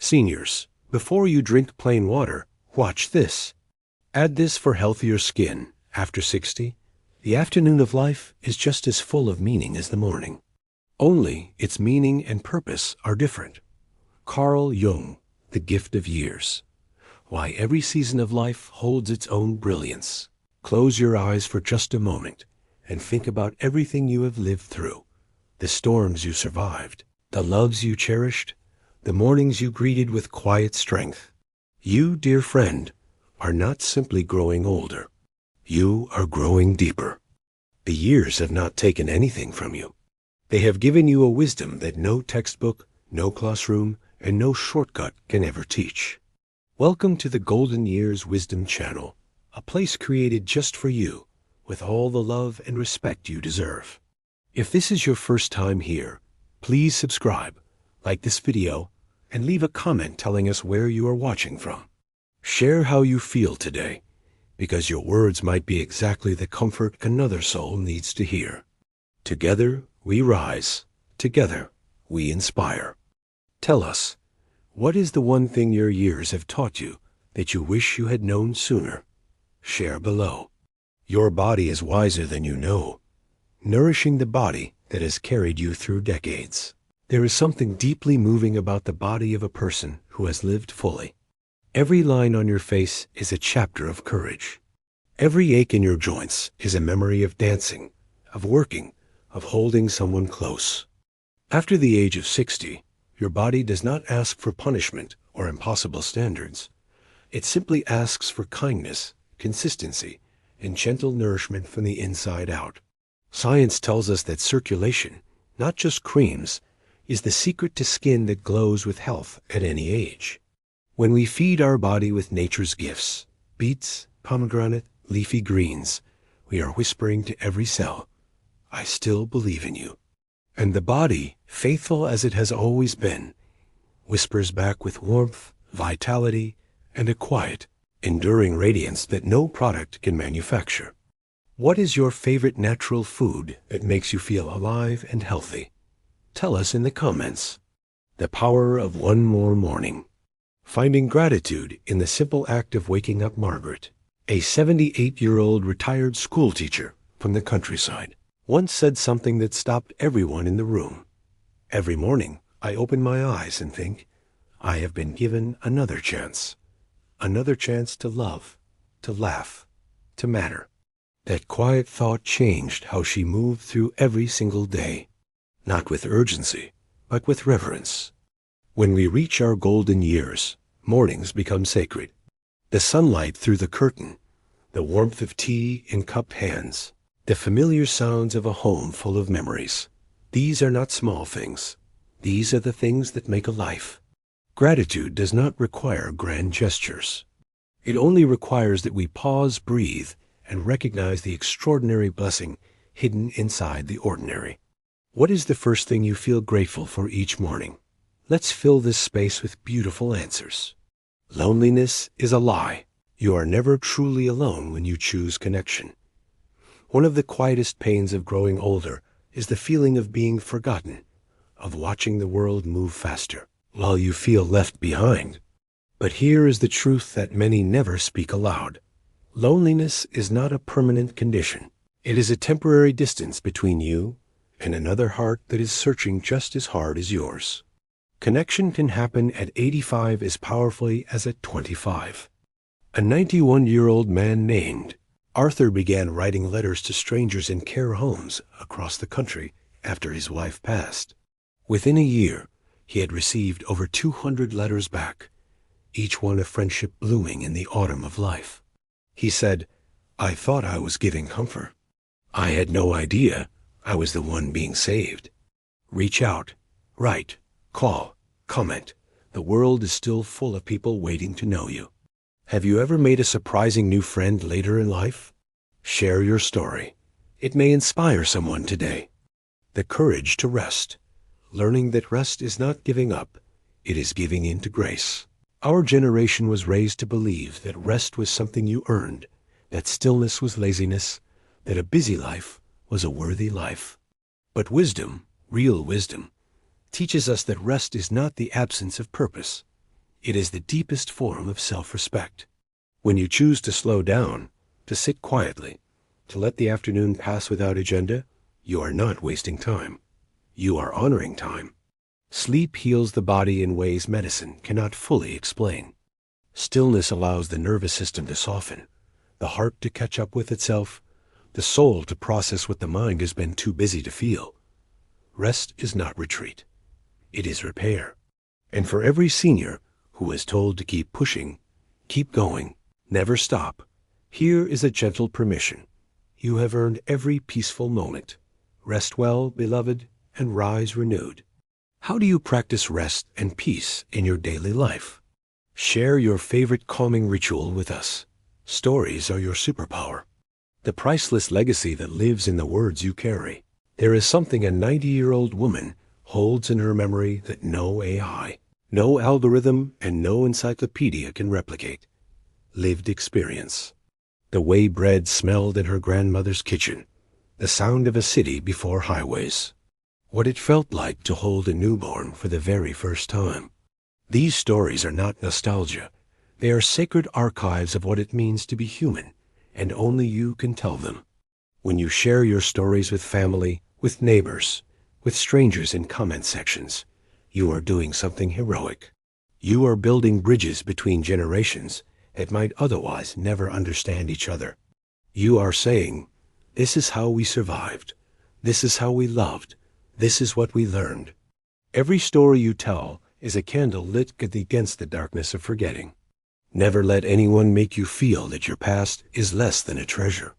Seniors, before you drink plain water, watch this. Add this for healthier skin. After 60, the afternoon of life is just as full of meaning as the morning. Only its meaning and purpose are different. Carl Jung, The Gift of Years. Why every season of life holds its own brilliance. Close your eyes for just a moment and think about everything you have lived through. The storms you survived, the loves you cherished, the mornings you greeted with quiet strength. You, dear friend, are not simply growing older. You are growing deeper. The years have not taken anything from you. They have given you a wisdom that no textbook, no classroom, and no shortcut can ever teach. Welcome to the Golden Years Wisdom Channel, a place created just for you, with all the love and respect you deserve. If this is your first time here, please subscribe, like this video, and leave a comment telling us where you are watching from. Share how you feel today, because your words might be exactly the comfort another soul needs to hear. Together we rise. Together we inspire. Tell us, what is the one thing your years have taught you that you wish you had known sooner? Share below. Your body is wiser than you know, nourishing the body that has carried you through decades. There is something deeply moving about the body of a person who has lived fully. Every line on your face is a chapter of courage. Every ache in your joints is a memory of dancing, of working, of holding someone close. After the age of 60, your body does not ask for punishment or impossible standards. It simply asks for kindness, consistency, and gentle nourishment from the inside out. Science tells us that circulation, not just creams, is the secret to skin that glows with health at any age. When we feed our body with nature's gifts, beets, pomegranate, leafy greens, we are whispering to every cell, I still believe in you. And the body, faithful as it has always been, whispers back with warmth, vitality, and a quiet, enduring radiance that no product can manufacture. What is your favorite natural food that makes you feel alive and healthy? Tell us in the comments. The power of one more morning. Finding gratitude in the simple act of waking up. Margaret, a 78-year-old retired school teacher from the countryside, once said something that stopped everyone in the room. Every morning, I open my eyes and think, I have been given another chance to love, to laugh, to matter. That quiet thought changed how she moved through every single day, not with urgency, but with reverence. When we reach our golden years, mornings become sacred. The sunlight through the curtain, the warmth of tea in cupped hands, the familiar sounds of a home full of memories. These are not small things. These are the things that make a life. Gratitude does not require grand gestures. It only requires that we pause, breathe, and recognize the extraordinary blessing hidden inside the ordinary. What is the first thing you feel grateful for each morning? Let's fill this space with beautiful answers. Loneliness is a lie. You are never truly alone when you choose connection. One of the quietest pains of growing older is the feeling of being forgotten, of watching the world move faster, while you feel left behind. But here is the truth that many never speak aloud. Loneliness is not a permanent condition. It is a temporary distance between you and another heart that is searching just as hard as yours. Connection can happen at 85 as powerfully as at 25. A 91-year-old man named Arthur began writing letters to strangers in care homes across the country after his wife passed. Within a year, he had received over 200 letters back, each one a friendship blooming in the autumn of life. He said, I thought I was giving comfort. I had no idea I was the one being saved. Reach out, write, call, comment. The world is still full of people waiting to know you. Have you ever made a surprising new friend later in life? Share your story. It may inspire someone today. The courage to rest. Learning that rest is not giving up, it is giving in to grace. Our generation was raised to believe that rest was something you earned, that stillness was laziness, that a busy life was a worthy life. But wisdom, real wisdom, teaches us that rest is not the absence of purpose. It is the deepest form of self-respect. When you choose to slow down, to sit quietly, to let the afternoon pass without agenda, you are not wasting time. You are honoring time. Sleep heals the body in ways medicine cannot fully explain. Stillness allows the nervous system to soften, the heart to catch up with itself, the soul to process what the mind has been too busy to feel. Rest is not retreat. It is repair. And for every senior who is told to keep pushing, keep going, never stop, here is a gentle permission. You have earned every peaceful moment. Rest well, beloved, and rise renewed. How do you practice rest and peace in your daily life? Share your favorite calming ritual with us. Stories are your superpower, the priceless legacy that lives in the words you carry. There is something a 90-year-old woman holds in her memory that no AI, no algorithm, and no encyclopedia can replicate. Lived experience. The way bread smelled in her grandmother's kitchen, the sound of a city before highways. What it felt like to hold a newborn for the very first time. These stories are not nostalgia. They are sacred archives of what it means to be human, and only you can tell them. When you share your stories with family, with neighbors, with strangers in comment sections, you are doing something heroic. You are building bridges between generations that might otherwise never understand each other. You are saying, this is how we survived. This is how we loved. This is what we learned. Every story you tell is a candle lit against the darkness of forgetting. Never let anyone make you feel that your past is less than a treasure.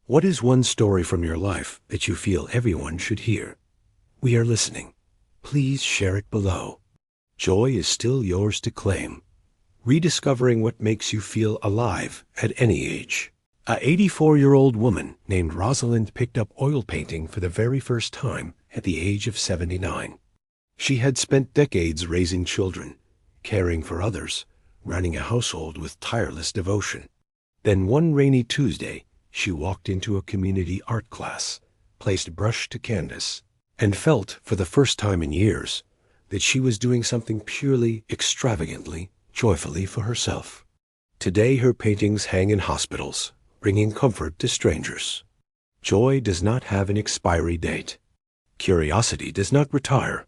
What is one story from your life that you feel everyone should hear? We are listening. Please share it below. Joy is still yours to claim. Rediscovering what makes you feel alive at any age. A 84-year-old woman named Rosalind picked up oil painting for the very first time at the age of 79. She had spent decades raising children, caring for others, running a household with tireless devotion. Then one rainy Tuesday, she walked into a community art class, placed brush to canvas, and felt for the first time in years that she was doing something purely, extravagantly, joyfully for herself. Today her paintings hang in hospitals, bringing comfort to strangers. Joy does not have an expiry date. Curiosity does not retire.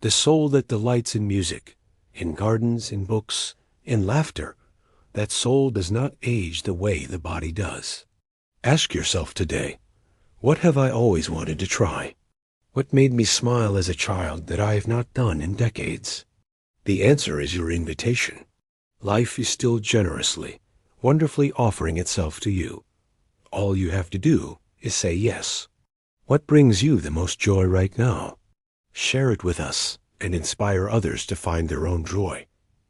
The soul that delights in music, in gardens, in books, in laughter, that soul does not age the way the body does. Ask yourself today, what have I always wanted to try? What made me smile as a child that I have not done in decades? The answer is your invitation. Life is still generously, wonderfully offering itself to you. All you have to do is say yes. What brings you the most joy right now? Share it with us and inspire others to find their own joy.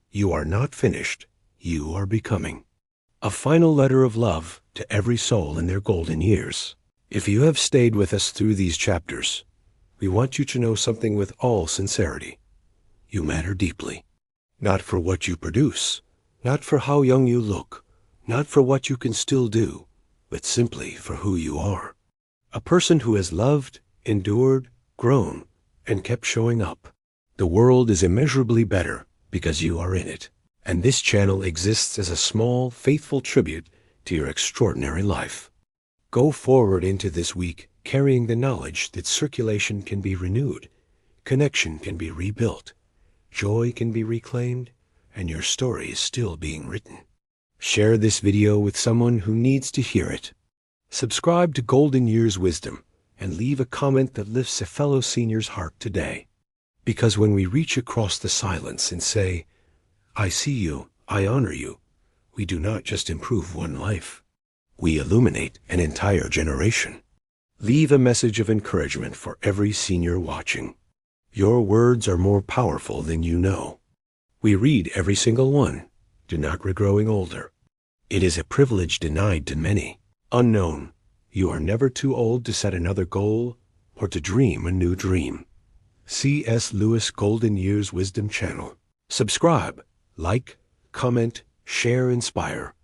You are not finished. You are becoming. A final letter of love to every soul in their golden years. If you have stayed with us through these chapters, we want you to know something with all sincerity. You matter deeply. Not for what you produce, not for how young you look, not for what you can still do, but simply for who you are. A person who has loved, endured, grown, and kept showing up. The world is immeasurably better because you are in it. And this channel exists as a small, faithful tribute to your extraordinary life. Go forward into this week carrying the knowledge that circulation can be renewed, connection can be rebuilt, joy can be reclaimed, and your story is still being written. Share this video with someone who needs to hear it. Subscribe to Golden Years Wisdom and leave a comment that lifts a fellow senior's heart today. Because when we reach across the silence and say, I see you, I honor you, we do not just improve one life. We illuminate an entire generation. Leave a message of encouragement for every senior watching. Your words are more powerful than you know. We read every single one. Do not regret growing older. It is a privilege denied to many. Unknown. You are never too old to set another goal or to dream a new dream. C.S. Lewis Golden Years Wisdom Channel. Subscribe, like, comment, share, inspire.